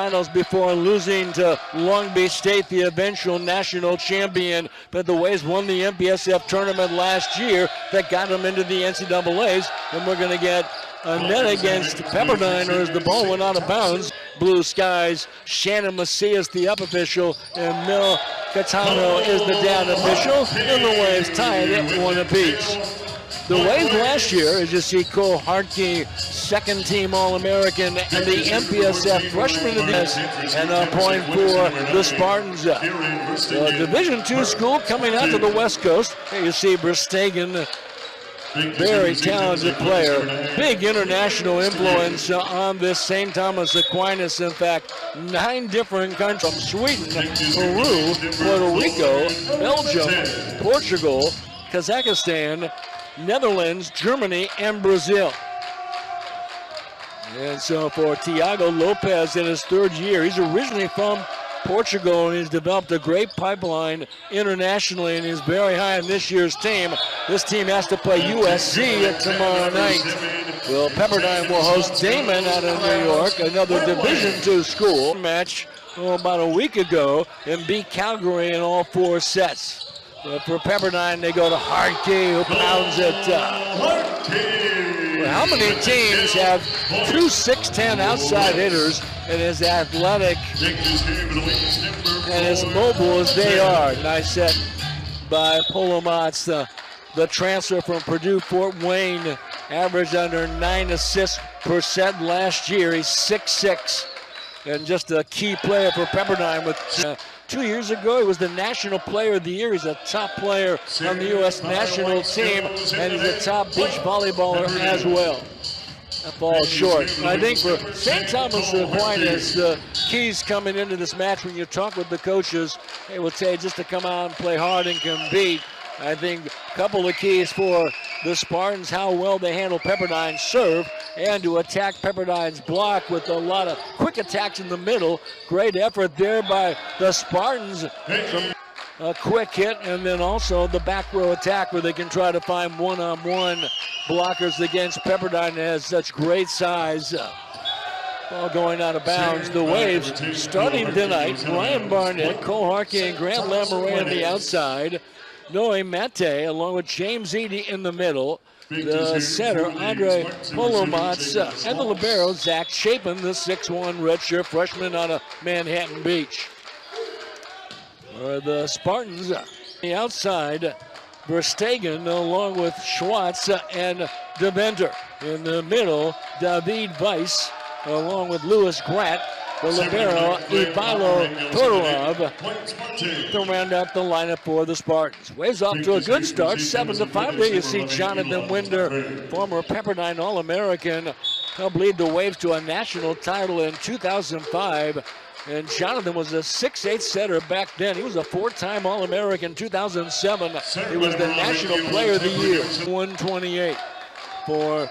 semifinals before losing to Long Beach State, the eventual national champion. But the Waves won the MPSF tournament last year that got them into the NCAAs. And we're going to get a net against Pepperdine, or as the ball went out of bounds. Blue Skies, Shannon Macias, the up official, and Mil Catano is the down official. And the Waves tied at 1 apiece. The Waves last year, as you see, Cole Hartke, second-team All-American, and the MPSF freshman of this, and a point for the Spartans. The Division II school coming out to the West Coast. Here you see Verstegen, very talented player. Big international influence on this St. Thomas Aquinas. In fact, 9 different countries from Sweden, Peru, Puerto Rico, Belgium, Portugal, Kazakhstan, Netherlands, Germany, and Brazil. And so for Tiago Lopez in his 3rd year, he's originally from Portugal, and he's developed a great pipeline internationally, and he's very high on this year's team. This team has to play USC tomorrow night. Well, Pepperdine will host Damon out of New York, another Division II school match about a week ago, and beat Calgary in all 4 sets. For Pepperdine, they go to Hartke, who pounds it. How many teams have 2 6'10" outside hitters and as athletic and as mobile as they are? Nice set by Polomats, the transfer from Purdue Fort Wayne, averaged under 9 assists per set last year. He's 6'6", and just a key player for Pepperdine. With 2 years ago, he was the National Player of the Year. He's a top player on the U.S. national team, and he's a top beach volleyballer as well. That falls short. I think for St. Thomas Aquinas, the keys coming into this match, when you talk with the coaches, they will say just to come out and play hard and compete. I think a couple of keys for the Spartans, how well they handle Pepperdine's serve, and to attack Pepperdine's block with a lot of quick attacks in the middle. Great effort there by the Spartans from a quick hit, and then also the back row attack where they can try to find one-on-one blockers against Pepperdine that has such great size. Ball going out of bounds. The Waves starting tonight, Ryan Barnett, Cole Hartke, and Grant Lamoureux on the outside. Noe Mate along with James Eady in the middle. The center, Andre Polomats, and the libero, Zach Chapin, the 6'1" redshirt freshman out of Manhattan Beach. For the Spartans, the outside, Verstegen along with Schwartz and Deventer. In the middle, David Weiss along with Louis Gratt. The libero, Ivalo Todorov, to round out the lineup for the Spartans. Waves off to a good start, 7-5. There you see Jonathan Winder, former Pepperdine All-American, helped lead the Waves to a national title in 2005. And Jonathan was a 6'8" setter back then. He was a 4-time All-American 2007. He was the National Player of the Year. 128 for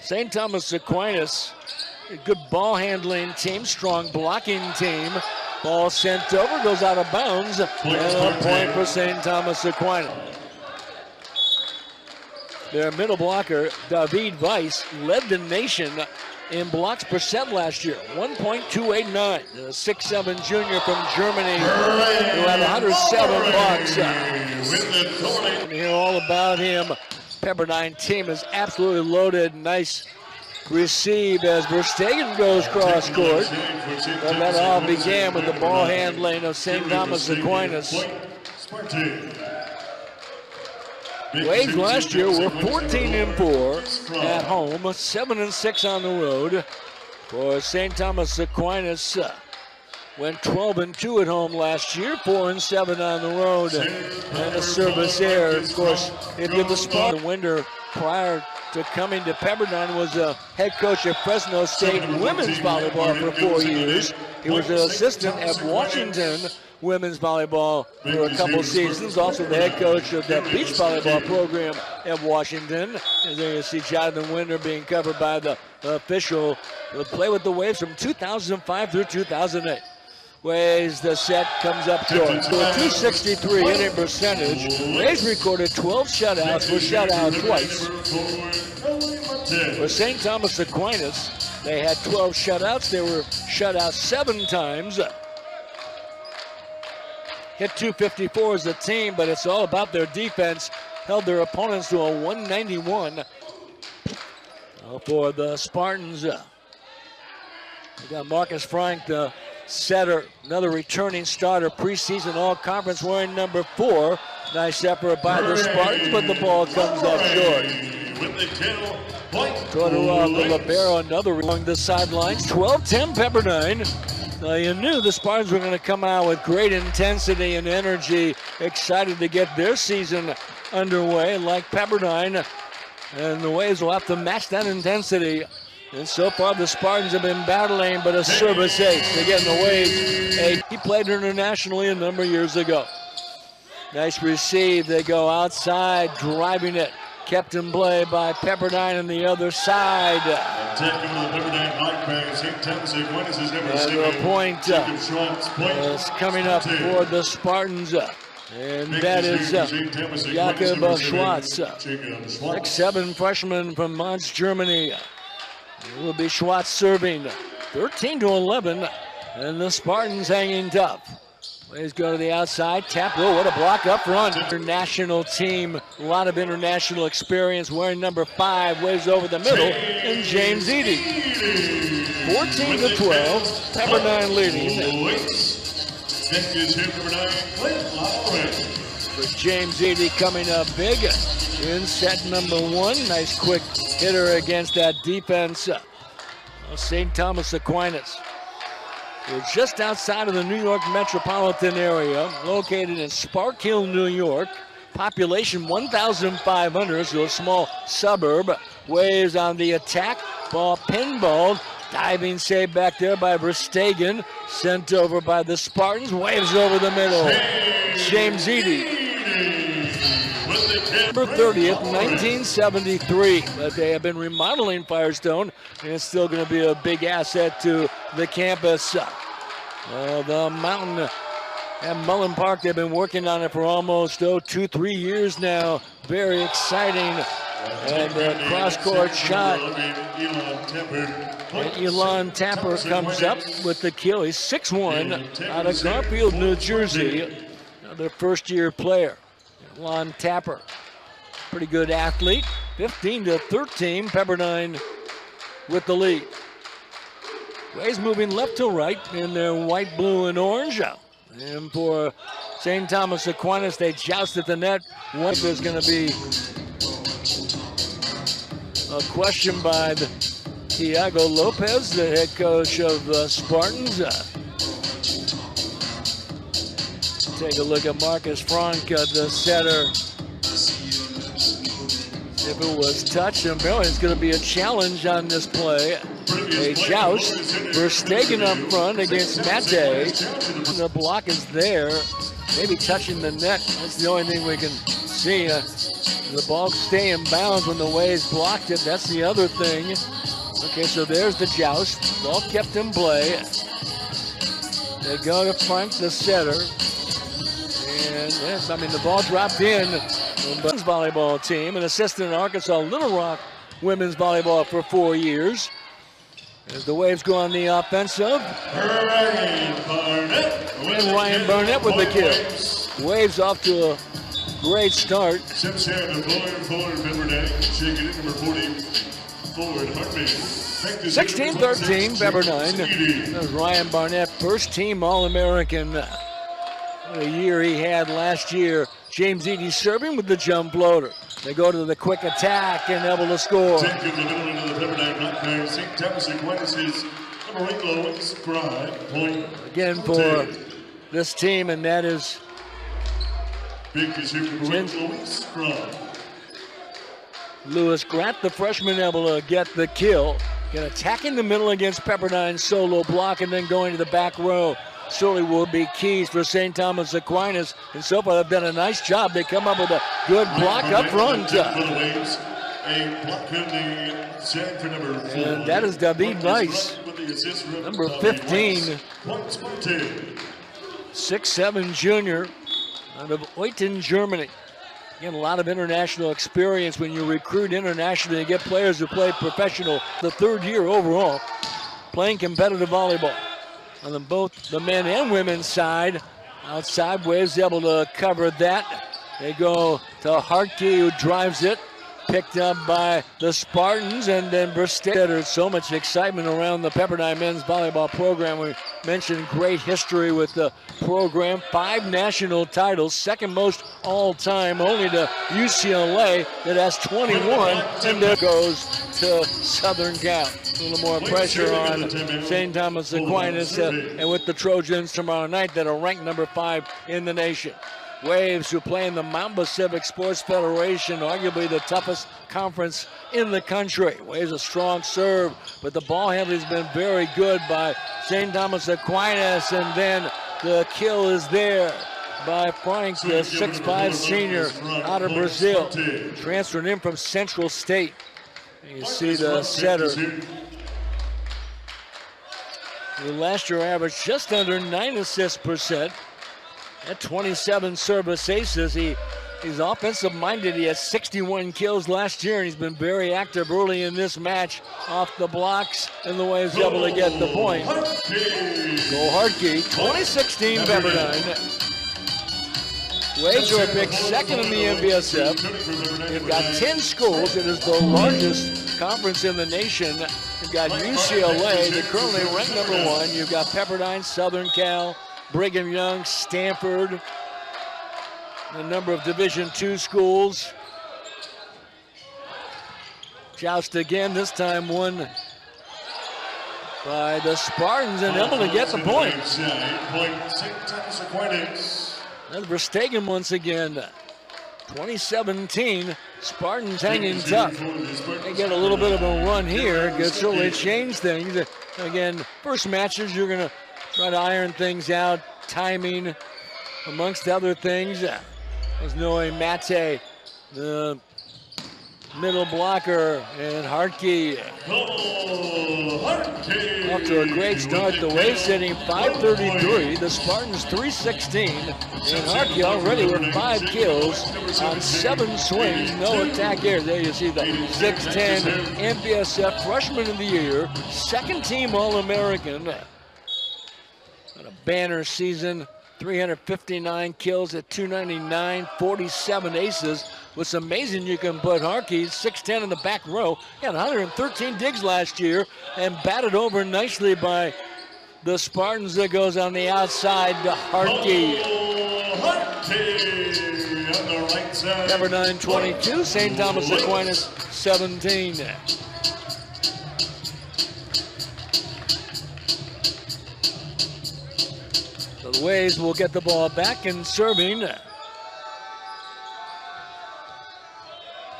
St. Thomas Aquinas. A good ball handling team, strong blocking team. Ball sent over, goes out of bounds, and a point for St. Thomas Aquinas. Their middle blocker, David Weiss, led the nation in blocks per set last year, 1.289. The 6'7" junior from Germany who had 107 blocks. And hear all about him. Pepperdine team is absolutely loaded. Nice receive as Verstegen goes cross court. And that all began with the ball handling of St. Thomas Aquinas. Waves last year were 14-4 at home, 7-6 on the road. For St. Thomas Aquinas, went 12-2 at home last year, 4-7 on the road. And a service error. Of course, if you're the spot, the winner prior to coming to Pepperdine was a head coach at Fresno State women's volleyball for 4 years. He was an assistant at Washington women's volleyball for a couple seasons, also the head coach of that beach volleyball program at Washington. And there you see Jonathan Winder being covered by the official. He'll play with the Waves from 2005 through 2008. Waves the set, comes up short. So a 263 hitting percentage. Waves recorded 12 shutouts, was shut out twice. For St. Thomas Aquinas, they had 12 shutouts. They were shut out 7 times. Hit 254 as a team, but it's all about their defense. Held their opponents to a 191. For the Spartans, we got Marcus Frank, the setter, another returning starter, preseason all-conference, wearing number 4. Nice effort by the Spartans, but the ball comes up short. Todorov, the libero, another along the sidelines. 12-10 Pepperdine. Now you knew the Spartans were going to come out with great intensity and energy, excited to get their season underway like Pepperdine. And the Waves will have to match that intensity. And so far the Spartans have been battling, but a service ace. Again, the Waves, he played internationally a number of years ago. Nice receive, they go outside, driving it. Kept in play by Pepperdine on the other side. And the point is coming up for the Spartans. And that is Jakob Schwartz, 6'7" freshman from Mainz, Germany. It will be Schwartz serving 13-11, and the Spartans hanging tough. Waves go to the outside, tap, oh, what a block up front. International team, a lot of international experience, wearing number 5, Waves over the middle, and James Eady. 14-12, Pepperdine leading. For James Eady coming up big in set number 1. Nice quick hitter against that defense. St. Thomas Aquinas. We're just outside of the New York metropolitan area, located in Spark Hill, New York. Population 1,500, so a small suburb. Waves on the attack, ball pinballed. Diving save back there by Verstegen. Sent over by the Spartans. Waves over the middle. James Eady. Number 30th, 1973. But they have been remodeling Firestone, and it's still going to be a big asset to the campus. The Mountain at Mullen Park, they've been working on it for almost 2-3 years now. Very exciting. And a cross-court shot. And Elon Tapper comes up with the kill. He's 6'1", out of Garfield, New Jersey. Another first-year player. Elon Tapper, pretty good athlete. 15-13, Pepperdine with the lead. Waves moving left to right in their white, blue, and orange. And for St. Thomas Aquinas, they joust at the net. There's going to be a question by Thiago Lopez, the head coach of the Spartans. Take a look at Marcus Frank, the setter. If it was touched, and it's going to be a challenge on this play. A joust. Verstegen up front against Mate. The block is there. Maybe touching the net. That's the only thing we can see. The ball stay in bounds when the Waves blocked it. That's the other thing. Okay, so there's the joust. Ball kept in play. They go to Frank, the setter. And yes, I mean, the ball dropped in. The volleyball team, an assistant in Arkansas Little Rock women's volleyball for 4 years. As the Waves go on the offensive. And Ryan Barnett with the kill. Waves off to a great start. 16-13, Pepperdine. That was Ryan Barnett, first team All-American. What a year he had last year. James Eady serving with the jump floater. They go to the quick attack and able to score. Again for this team, and that is Lewis Grant, the freshman, able to get the kill. Can attack in the middle against Pepperdine's solo block and then going to the back row. Certainly will be keys for St. Thomas Aquinas. And so far, they've done a nice job. They come up with a good block up front. And that is David Nice. Number 15, 6'7" junior out of Eutin, Germany. Again, a lot of international experience. When you recruit internationally and get players who play professional, the third year overall, playing competitive volleyball. On both the men and women's side, outside, Waves able to cover that. They go to Hartke, who drives it. Picked up by the Spartans, and then Verstegen. There's so much excitement around the Pepperdine men's volleyball program. We mentioned great history with the program. 5 national titles, second most all time, only to UCLA that has 21, and there goes to Southern Cal. A little more pressure on St. Thomas Aquinas, and with the Trojans tomorrow night that are ranked number 5 in the nation. Waves, who play in the Mountain Pacific Sports Federation, arguably the toughest conference in the country. Waves a strong serve, but the ball handling has been very good by St. Thomas Aquinas, and then the kill is there by Frank, the 6'5" senior out of Brazil. Transferred in from Central State. You see the setter, who last year averaged just under 9 assists %. At 27 service aces. He's offensive minded. He had 61 kills last year, and he's been very active early in this match off the blocks, and the way he's able to get the point. Go Hartke, 2016 Pepperdine. Waves are picked second in the NBSF. You've got 10 schools. It is the largest conference in the nation. You've got UCLA, they're currently ranked number 1. You've got Pepperdine, Southern Cal, Brigham Young, Stanford, a number of Division II schools. Joust again, this time won by the Spartans, and able to get the point. And Verstegen once again. 2017, Spartans hanging tough. They get a little bit of a run here. Could certainly change things. Again, first matches, you're going to try to iron things out, timing, amongst other things. There's Noe Mate, the middle blocker, and Hartke. Off to a great start. The Waves hitting 533, the Spartans 316, and Hartke already with 5 kills on 7 swings, no attack errors. There you see the 6'10" NBSF Freshman of the Year, second team All-American. A banner season, 359 kills at 299, 47 aces. What's amazing, you can put Hartke, 6'10" in the back row. He had 113 digs last year and batted over nicely by the Spartans. That goes on the outside to Hartke. Pepperdine 22, St. Thomas Aquinas 17. The Waves will get the ball back and serving.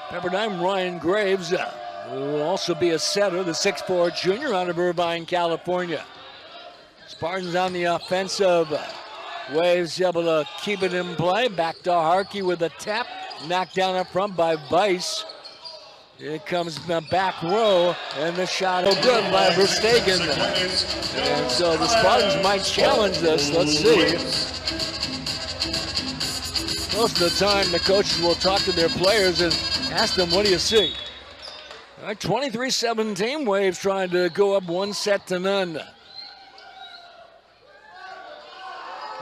Pepperdine, Ryan Graves, who will also be a setter, the 6'4" junior out of Irvine, California. Spartans on the offensive. Waves able to keep it in play. Back to Hartke with a tap. Knocked down up front by Weiss. Here comes the back row, and the shot is good by Verstegen. And so the Spartans might challenge this. Let's see. Most of the time, the coaches will talk to their players and ask them, what do you see? All right, 23-17, Waves trying to go up 1-0.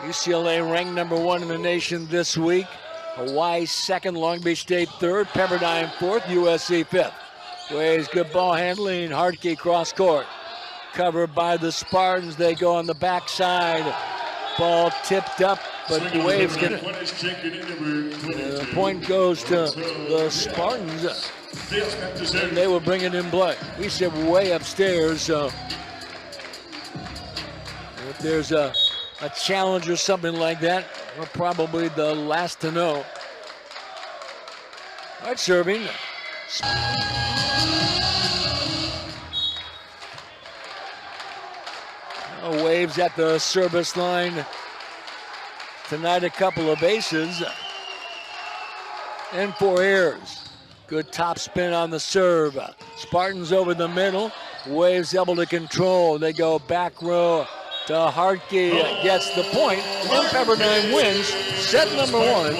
UCLA ranked number 1 in the nation this week. Hawaii 2nd, Long Beach State 3rd, Pepperdine 4th, USC 5th. Waves good ball handling, Hartke cross court. Covered by the Spartans, they go on the backside. Ball tipped up, but the Waves get it. The point goes to the Spartans, and they will bring it in play. We sit way upstairs, so if there's a challenge or something like that, we're probably the last to know. All right, serving. Waves at the service line. Tonight, a couple of aces and 4 errors. Good top spin on the serve. Spartans over the middle. Waves able to control. They go back row to Hartke, gets the point, and Pepperdine wins set number 1.